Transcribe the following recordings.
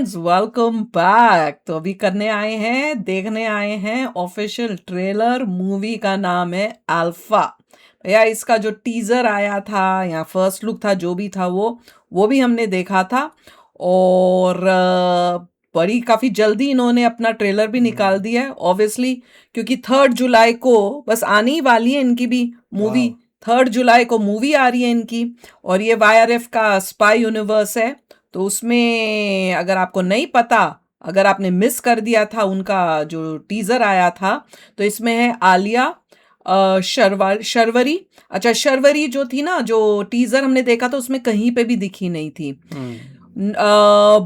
Friends, welcome back. तो अभी देखने आए हैं ऑफिशियल ट्रेलर। मूवी का नाम है अल्फा। भैया, इसका जो टीजर आया था या फर्स्ट लुक था, जो भी था वो भी हमने देखा था। और बड़ी काफी जल्दी इन्होंने अपना ट्रेलर भी निकाल दिया है, ऑब्वियसली, क्योंकि 3 जुलाई को बस आने ही वाली है इनकी भी मूवी। 3 जुलाई को मूवी आ रही है इनकी। और ये YRF का स्पाई यूनिवर्स है। तो उसमें अगर आपको नहीं पता, अगर आपने मिस कर दिया था उनका जो टीजर आया था, तो इसमें है आलिया, शर्वरी। अच्छा, शर्वरी जो थी ना, जो टीजर हमने देखा था उसमें कहीं पे भी दिखी नहीं थी।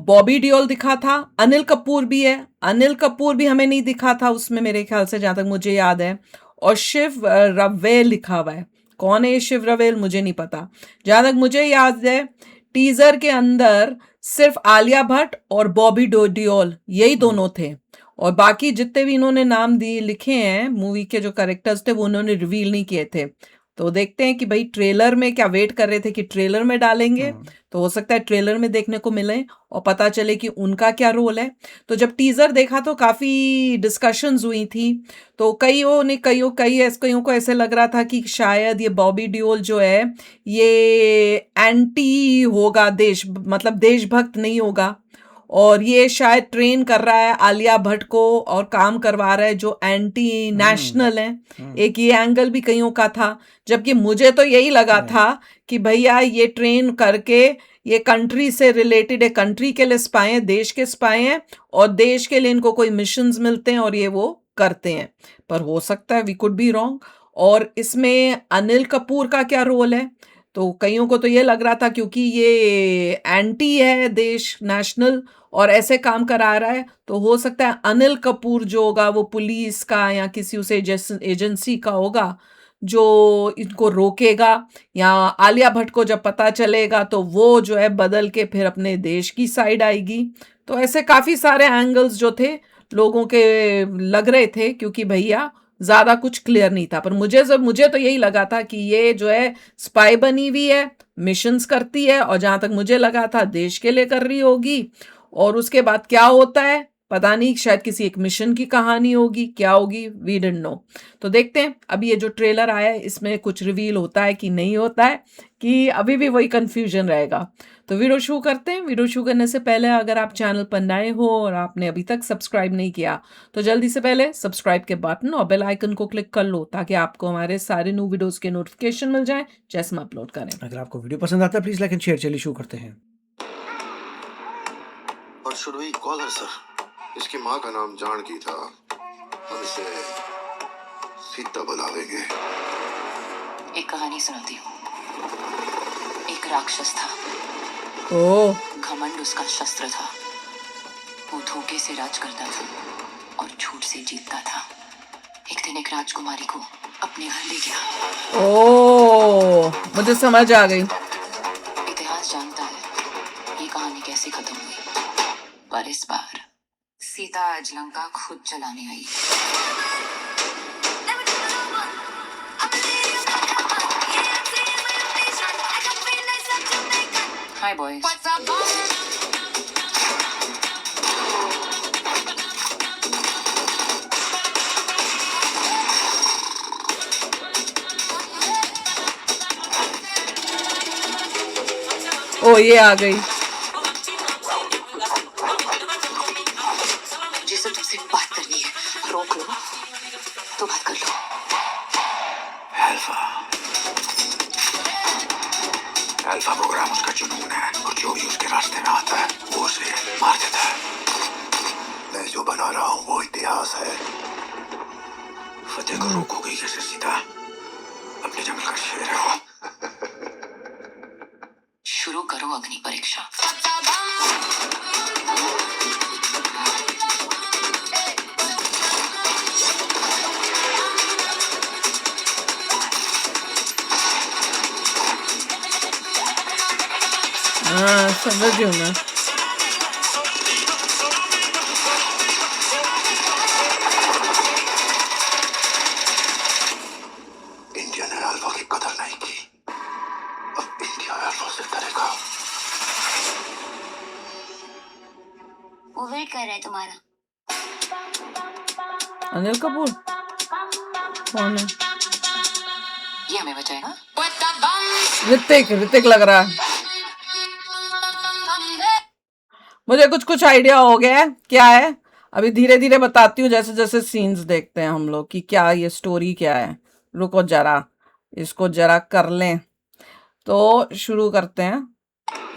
बॉबी डियोल दिखा था। अनिल कपूर भी है। अनिल कपूर भी हमें नहीं दिखा था उसमें, मेरे ख्याल से, जहां तक मुझे याद है। और शिव रवेल लिखा हुआ है। कौन है ये शिव रवेल, मुझे नहीं पता। जहां तक मुझे याद है, टीजर के अंदर सिर्फ आलिया भट्ट और बॉबी डियोल यही दोनों थे। और बाकी जितने भी इन्होंने नाम दिए लिखे हैं मूवी के जो कैरेक्टर्स थे, वो उन्होंने रिवील नहीं किए थे। तो देखते हैं कि भाई ट्रेलर में क्या वेट कर रहे थे कि ट्रेलर में डालेंगे, तो हो सकता है ट्रेलर में देखने को मिले और पता चले कि उनका क्या रोल है। तो जब टीजर देखा तो काफी डिस्कशंस हुई थी। तो कईयों को ऐसे लग रहा था कि शायद ये बॉबी डियोल जो है ये एंटी होगा, मतलब देशभक्त नहीं होगा। और ये शायद ट्रेन कर रहा है आलिया भट्ट को और काम करवा रहा है जो एंटी नेशनल है। एक ये एंगल भी कईयों का था। जबकि मुझे तो यही लगा था कि भैया ये ट्रेन करके ये कंट्री से रिलेटेड है, कंट्री के लिए स्पाई हैं, देश के स्पाई हैं, और देश के लिए इनको कोई मिशंस मिलते हैं और ये वो करते हैं। पर हो सकता है वी कुड बी रॉन्ग। और इसमें अनिल कपूर का क्या रोल है, तो कईयों को तो ये लग रहा था क्योंकि ये एंटी है, देश नेशनल, और ऐसे काम करा रहा है, तो हो सकता है अनिल कपूर जो होगा वो पुलिस का या किसी उस एजेंसी का होगा जो इनको रोकेगा। या आलिया भट्ट को जब पता चलेगा तो वो जो है बदल के फिर अपने देश की साइड आएगी। तो ऐसे काफी सारे एंगल्स जो थे लोगों के लग रहे थे, क्योंकि भैया ज्यादा कुछ क्लियर नहीं था। पर मुझे तो यही लगा था कि ये जो है स्पाई बनी हुई है, मिशंस करती है, और जहां तक मुझे लगा था देश के लिए कर रही होगी। और उसके बाद क्या होता है पता नहीं, शायद किसी एक मिशन की कहानी होगी, क्या होगी वी डिडंट नो। तो देखते हैं अभी ये जो ट्रेलर आया है इसमें कुछ रिवील होता है कि नहीं होता है, कि अभी भी वही कंफ्यूजन रहेगा। तो वीडियो शुरू करते हैं। वीडियो शुरू करने से पहले अगर आप चैनल पर नए हो और आपने अभी तक सब्सक्राइब नहीं किया, तो जल्दी से पहले सब्सक्राइब के बटन और बेल आइकन को क्लिक कर लो, ताकि आपको हमारे सारे न्यू वीडियोस के नोटिफिकेशन मिल जाएं जैसे हम अपलोड करें। अगर आपको वीडियो पसंद आता है प्लीज लाइक एंड शेयर। चलिए शुरू करते हैं। और should we call her sir? इसकी माँ का नाम जानकी था, हम इसे सीता बुलावेंगे। एक कहानी सुनाती हूँ। एक राक्षस था, ओह, घमंड उसका शस्त्र था। वो धोखे से राज करता था और झूठ से जीतता था। एक दिन एक राजकुमारी को अपने घर ले गया। ओह, मुझे समझ आ गई। इतिहास जानता है ये कहानी कैसे खत्म हुई, पर इस बार सीता आज लंका खुद चलाने आई। हाय बॉयज। ओ, ये आ गई। जिसे तुमसे बात करनी है रोक लो तो बात कर लो। अल्फा प्रोग्राम उसका जुनून है, और जो भी उसके रास्ते में आता है वो उसे मार देता है। मैं जो बना रहा हूँ वो इतिहास है। फतेह को रोकोगी कैसे सीता? अपने जंगल का शेर है वो। शुरू करो अग्नि परीक्षा। हाँ, समझ हूँ मैं। इंडिया ने अल्फा की कदर नहीं की, अब इंडिया अल्फा से डरेगा। वो वेट कर रहा है तुम्हारा। अनिल कपूर कौन है? ये हमें बचाएगा। ऋतिक लग रहा है मुझे। कुछ कुछ आइडिया हो गया है क्या है, अभी धीरे धीरे बताती हूँ जैसे जैसे सीन्स देखते हैं हम लोग कि क्या ये स्टोरी क्या है। रुको जरा, इसको जरा कर लें तो शुरू करते हैं।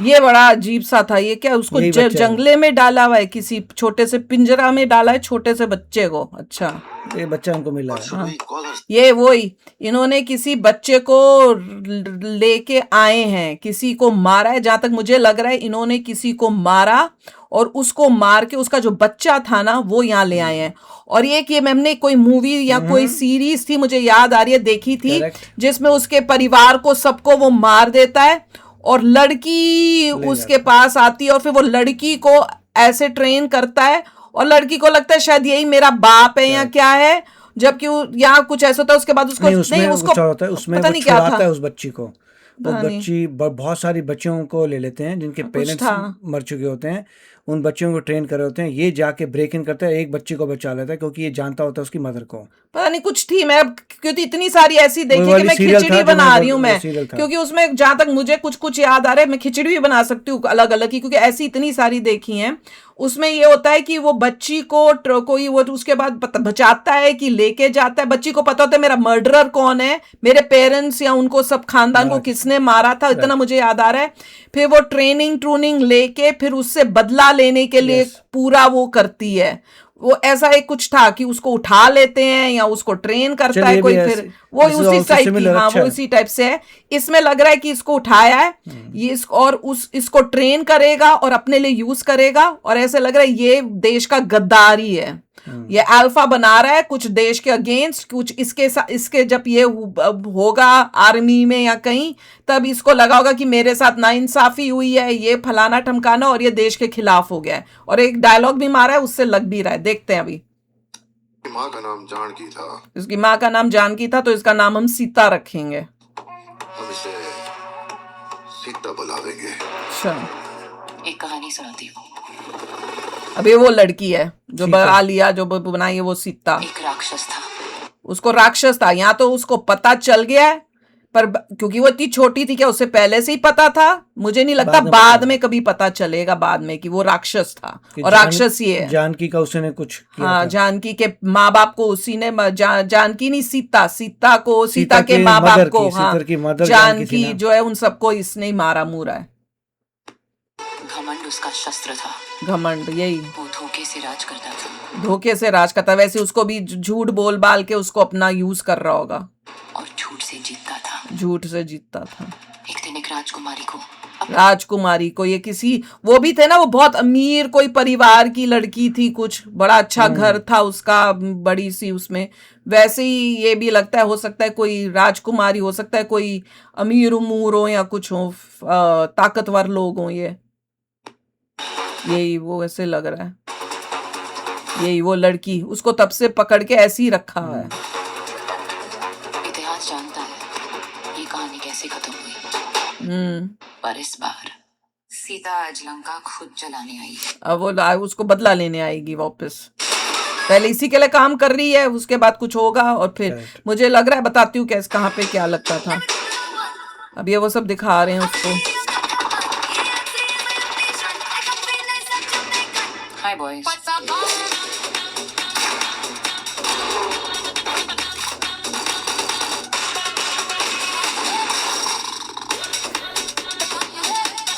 ये बड़ा अजीब सा था, ये क्या उसको यही बच्चा है। जंगले में डाला हुआ है, किसी छोटे से पिंजरा में डाला है छोटे से बच्चे को। अच्छा ये बच्चा हमको मिला है। सुबह ही कॉलर ये वही, इन्होंने किसी बच्चे को लेके आए हैं, किसी को मारा है। जहां तक मुझे लग रहा है इन्होंने किसी को मारा और उसको मार के उसका जो बच्चा था ना वो यहाँ ले आए हैं। और ये मैंने कोई मूवी या कोई सीरीज थी मुझे याद आ रही है, देखी थी, Correct. जिसमें उसके परिवार को सबको वो मार देता है और लड़की उसके पास आती है और फिर वो लड़की को ऐसे ट्रेन करता है और लड़की को लगता है शायद यही मेरा बाप है या क्या है, जबकि यहाँ कुछ ऐसा होता है। उसके बाद उसको नहीं, उसमें उसको कुछ और होता है, उसमें पता वो नहीं क्या छुड़ाता था। है उस बच्ची को। वो पता नहीं। बच्ची बहुत सारी बच्चियों को ले लेते हैं जिनके कुछ पेरेंट्स था। मर चुके होते हैं, उन बच्चियों को ट्रेन कर रहे होते हैं। ये जाके ब्रेक इन करता है, एक बच्ची को बचा लेता है क्योंकि ये जानता होता है उसकी मदर को। पता नहीं कुछ थी, मैं क्योंकि इतनी सारी ऐसी देखी कि वाली मैं serial खिचड़ी था जो बना मैंने रही हूँ बोला, मैं, serial था। क्योंकि उसमें जहां तक मुझे कुछ कुछ याद आ रहा है मैं खिचड़ी भी बना सकती हूँ अलग अलग की, क्योंकि ऐसी इतनी सारी देखी हैं। उसमें ये होता है कि वो बच्ची को कोई वो उसके बाद बचाता है कि लेके जाता है। बच्ची को पता होता है मेरा मर्डरर कौन है, मेरे पेरेंट्स या उनको सब खानदान को किसने मारा था, इतना मुझे याद आ रहा है। फिर वो ट्रेनिंग लेके फिर उससे बदला लेने के लिए पूरा वो करती है। वो ऐसा एक कुछ था कि उसको उठा लेते हैं या उसको ट्रेन करता है चलिए कोई, भी फिर ऐसे- वो this is उसी also टाइप की, similar, हाँ अच्छा वो है। उसी टाइप से है। इसमें लग रहा है कि इसको उठाया है ये और इसको ट्रेन करेगा और अपने लिए यूज करेगा, और ऐसे लग रहा है ये देश का गद्दारी है। ये अल्फा बना रहा है कुछ देश के अगेंस्ट, कुछ इसके जब ये होगा आर्मी में या कहीं, तब इसको लगा होगा कि मेरे साथ नाइंसाफी हुई है, ये फलाना ठमकाना, और ये देश के खिलाफ हो गया है। और एक डायलॉग भी मारा है, उससे लग भी रहा है। देखते हैं अभी। माँ का नाम जानकी था, इसकी माँ का नाम जानकी था तो इसका नाम हम सीता रखेंगे। हम इसे सीता बुलावेंगे। अच्छा, एक कहानी सुनाती हूँ। अब ये वो लड़की है जो बना लिया, जो बनाई है वो सीता। एक राक्षस था, उसको राक्षस था, यहाँ तो उसको पता चल गया है, पर क्योंकि वो इतनी छोटी थी, क्या उसे पहले से ही पता था? मुझे नहीं लगता बाद में कभी पता चलेगा बाद में कि वो राक्षस था और राक्षस ही है। जानकी का उसने कुछ किया हाँ, था। जानकी के माँ बाप को उसी ने जानकी नहीं, सीता को, सीता के के माँ बाप mother को, की, हाँ सीता की mother जानकी थी जानकी ना। जो है उन सबको इसने ही मारा मूरा है। घमंड उसका शस्त्र था। घमंड, यही वो धोखे से राज करता था धोखे से राज करता। वैसे उसको भी झूठ बोल बाल के उसको अपना यूज कर रहा होगा, और झूठ से जीतता था। झूठ से जीतता था। एक दिन एक राजकुमारी को ये किसी वो भी थे ना, वो बहुत अमीर कोई परिवार की लड़की थी, कुछ बड़ा अच्छा घर था उसका, बड़ी सी उसमें। वैसे ही ये भी लगता है, हो सकता है कोई राजकुमारी, हो सकता है कोई अमीर उमूर हो या कुछ हो, ताकतवर लोग हो। यही वो ऐसे लग रहा है, यही वो लड़की, उसको तब से पकड़ के ऐसे ही रखा है। इतिहास जानता है ये कहानी कैसे खत्म हुई, पर इस बार सीता आज लंका खुद जलाने आई। अब वो उसको बदला लेने आएगी वापस। पहले इसी के लिए काम कर रही है, उसके बाद कुछ होगा और फिर मुझे लग रहा है, बताती हूँ कैसे कहाँ पे क्या लगता था। अब ये वो सब दिखा रहे हैं उसको। हाय बॉयज,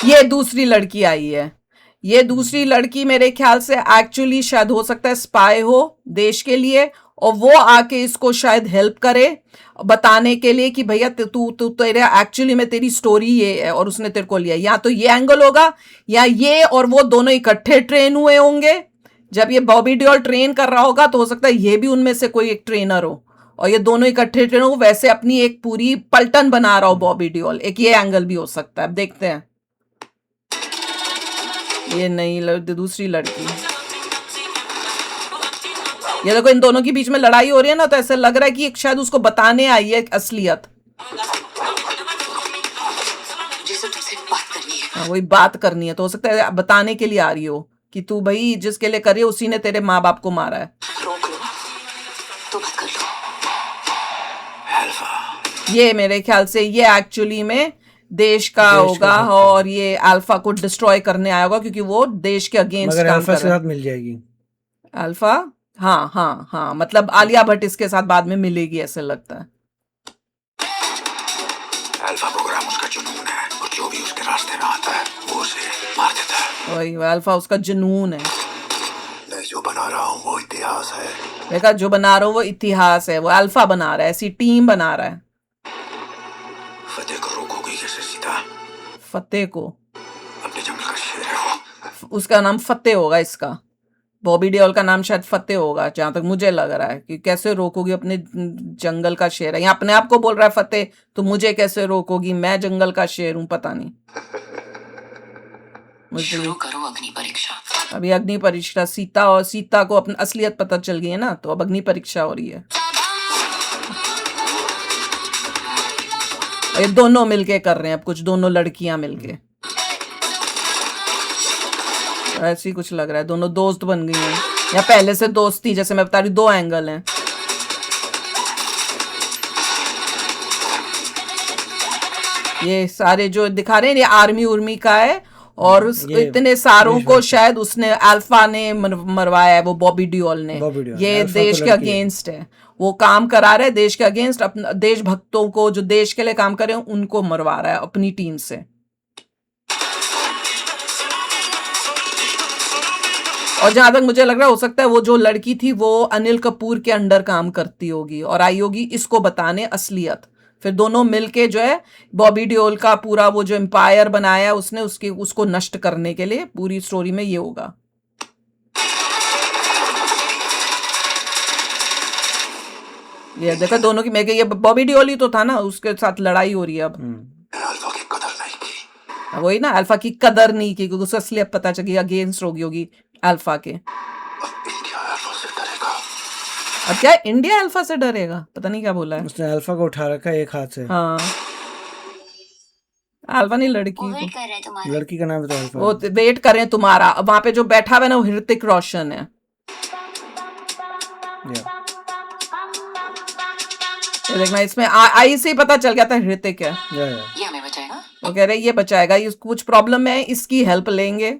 ये दूसरी लड़की आई है। ये दूसरी लड़की मेरे ख्याल से एक्चुअली शायद हो सकता है स्पाई हो देश के लिए, और वो आके इसको शायद हेल्प करे बताने के लिए कि भैया तू तेरे एक्चुअली में तेरी स्टोरी ये है और उसने तेरे को लिया। या तो ये एंगल होगा, या ये और वो दोनों इकट्ठे ट्रेन हुए होंगे। जब ये बॉबी डियोल ट्रेन कर रहा होगा तो हो सकता है ये भी उनमें से कोई एक ट्रेनर हो और ये दोनों इकट्ठे ट्रेन हो, वैसे अपनी एक पूरी पलटन बना रहा हो बॉबी डियोल। एक ये एंगल भी हो सकता है। अब देखते हैं। ये नहीं, दूसरी लड़की। ये देखो, इन दोनों के बीच में लड़ाई हो रही है ना, तो ऐसा लग रहा है कि शायद उसको बताने आई है असलियत। मुझे सिर्फ तुमसे बात करनी है। हाँ, वही बात करनी है, तो हो सकता है बताने के लिए आ रही हो कि तू भाई जिसके लिए करी उसी ने तेरे माँ बाप को मारा है। रोक लो तो बात कर लो। अल्फा, ये मेरे ख्याल से ये एक्चुअली में देश का देश का होगा भक्त है। और ये अल्फा को डिस्ट्रॉय करने आया होगा क्योंकि वो देश के अगेंस्ट मगर काम अल्फा कर से रहा साथ मिल जाएगी। है। अल्फा, हाँ हाँ हाँ, मतलब आलिया भट्ट इसके साथ बाद में मिलेगी ऐसे लगता है। अल्फा प्रोग्राम उसका जुनून है और जो भी उसके रास्ते में आता है वो उसे मार देता है। वही अल्फा उसका जुनून है। मैं जो बना रहा हूँ वो इतिहास है। देखा, जो बना रहा हूँ वो इतिहास है, वो अल्फा बना रहा है, ऐसी टीम बना रहा है। फतेह को रोकोगी कैसे सीता? फतेह को, अपने जंगल का शेर है वो। उसका नाम फतेह होगा, इसका बॉबी देओल का नाम शायद फतेह होगा जहां तक मुझे लग रहा है। कि कैसे रोकोगी, अपने जंगल का शेर है, यहाँ अपने आप को बोल रहा है फतेह, तो मुझे कैसे रोकोगी, मैं जंगल का शेर हूं। पता नहीं मुझे। शुरू करो अग्नि परीक्षा। अभी अग्नि परीक्षा, सीता को अपनी असलियत पता चल गई है ना, तो अब अग्नि परीक्षा हो रही है। ये दोनों मिलके कर रहे हैं अब कुछ, दोनों लड़कियां मिलके, ऐसे ही कुछ लग रहा है। दोनों दोस्त बन गई हैं या पहले से दोस्त थी, जैसे मैं बता रही, 2 एंगल हैं। ये सारे जो दिखा रहे हैं ये आर्मी उर्मी का है, और ये इतने सारों को देशभक्त शायद उसने अल्फा ने मरवाया है, वो बॉबी देओल ने। बॉबी देओल, ये अल्फा देश तो के लड़की है। अगेंस्ट है, वो काम करा रहा है देश के अगेंस्ट। अपना देशभक्तों को जो देश के लिए काम कर रहे हैं उनको मरवा रहा है अपनी टीम से। और जहां तक मुझे लग रहा है, हो सकता है वो जो लड़की थी वो अनिल कपूर के अंडर काम करती होगी और आई होगी इसको बताने असलियत। फिर दोनों मिलके जो है बॉबी देओल का पूरा वो जो एम्पायर बनाया है उसने, उसको नष्ट करने के लिए पूरी स्टोरी में ये होगा। ये देखा दोनों की, मैं ये बॉबी देओल ही तो था ना, उसके साथ लड़ाई हो रही है अब। मैंने अल्फा की कदर नहीं की। वही ना, अल्फा की कदर नहीं की क्योंकि उसको असलियत पता चली, अगेंस्ट होगी अल्फा के। अब इंडिया अल्फा से डरेगा। अब क्या इंडिया अल्फा से डरेगा, पता नहीं क्या बोला है। उसने अल्फा को उठा रखा है एक हाथ से। हाँ, अल्फा नहीं, लड़की को। वेट कर रहे हैं तुम्हारा। लड़की का नाम है तो अल्फा वो है। वेट कर रहे हैं तुम्हारा। अब वहां पे जो बैठा हुआ है ना वो ऋतिक रोशन है। या। ये देखना, इसमें आई से ही पता चल गया था ऋतिक है। या। ये हमें बचाएगा। वो कह रहे ये बचाएगा, ये कुछ प्रॉब्लम है, इसकी हेल्प लेंगे,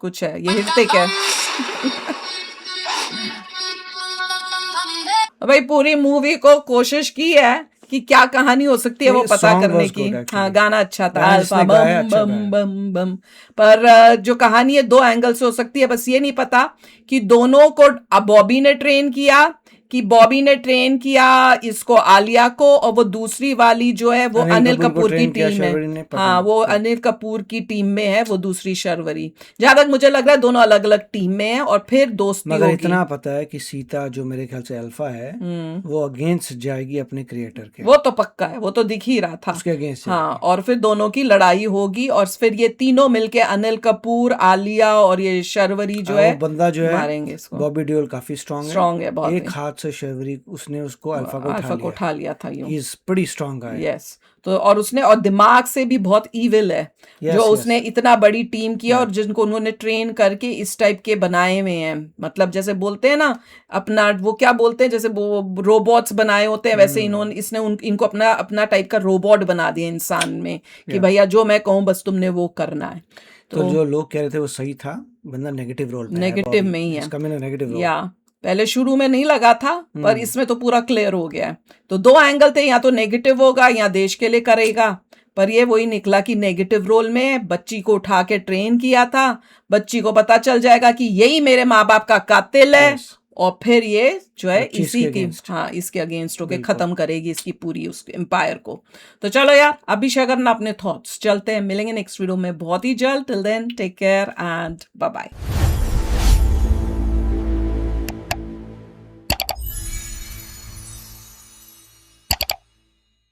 कुछ है, ये ऋतिक है। भाई पूरी मूवी को कोशिश की है कि क्या कहानी हो सकती है वो ये पता song करने was की। good actually. हाँ, गाना अच्छा था, गाना अल्फा जिसने बम गाया अच्छा बम गाया। बम बम। पर जो कहानी है 2 एंगल से हो सकती है, बस ये नहीं पता कि दोनों को बॉबी ने ट्रेन किया, कि बॉबी ने ट्रेन किया इसको आलिया को, और वो दूसरी वाली जो है वो अनिल को कपूर की ट्रेन किया टीम शर्वरी ने, है। पता हाँ, नहीं। वो अनिल कपूर की टीम में है, वो दूसरी शर्वरी। जहां तक मुझे लग रहा है दोनों अलग अलग टीम में है और फिर दोस्ती मगर होगी। इतना पता है कि सीता जो मेरे ख्याल से अल्फा है वो अगेंस्ट जाएगी अपने क्रिएटर के। वो तो पक्का है, वो तो दिख ही रहा था उसके अगेंस्ट हाँ। और फिर दोनों की लड़ाई होगी और फिर ये तीनों मिलके अनिल कपूर, आलिया और ये शर्वरी जो है बंदा जो है मारेंगे इसको। बॉबी देओल काफी स्ट्रांग है बहुत एक हाथ से शर्वरी उसने उसको अल्फा को उठा लिया था यूं। He is pretty strong guy. Yes, तो और उसने और दिमाग से भी बहुत ईविल है। Yes, जो yes. उसने इतना बड़ी टीम किया और जिनको उन्होंने ट्रेन करके इस टाइप के बनाए हुए हैं, मतलब जैसे बोलते हैं ना अपना वो क्या बोलते हैं, जैसे वो रोबोट्स बनाए होते हैं वैसे इसने इनको अपना टाइप का रोबोट बना दिया इंसान में कि भैया जो मैं कहूँ बस तुमने वो करना है। तो जो लोग कह रहे थे वो सही था, बंदा नेगेटिव रोल पे है, नेगेटिव में ही है इसका मैंने नेगेटिव रोल। या पहले शुरू में नहीं लगा था पर इसमें तो पूरा क्लियर हो गया है। तो 2 एंगल थे, या तो नेगेटिव होगा या देश के लिए करेगा, पर ये वही निकला कि नेगेटिव रोल में बच्ची को उठा के ट्रेन किया था। बच्ची को पता चल जाएगा कि यही मेरे माँ बाप का कातिल है और फिर ये जो है इसी की इसके अगेंस्ट होके खत्म करेगी इसकी पूरी उस एम्पायर को। तो चलो यार, अभी शेयर करना अपने थॉट्स। चलते हैं, मिलेंगे नेक्स्ट वीडियो में बहुत ही जल्द। Till then take care and bye bye.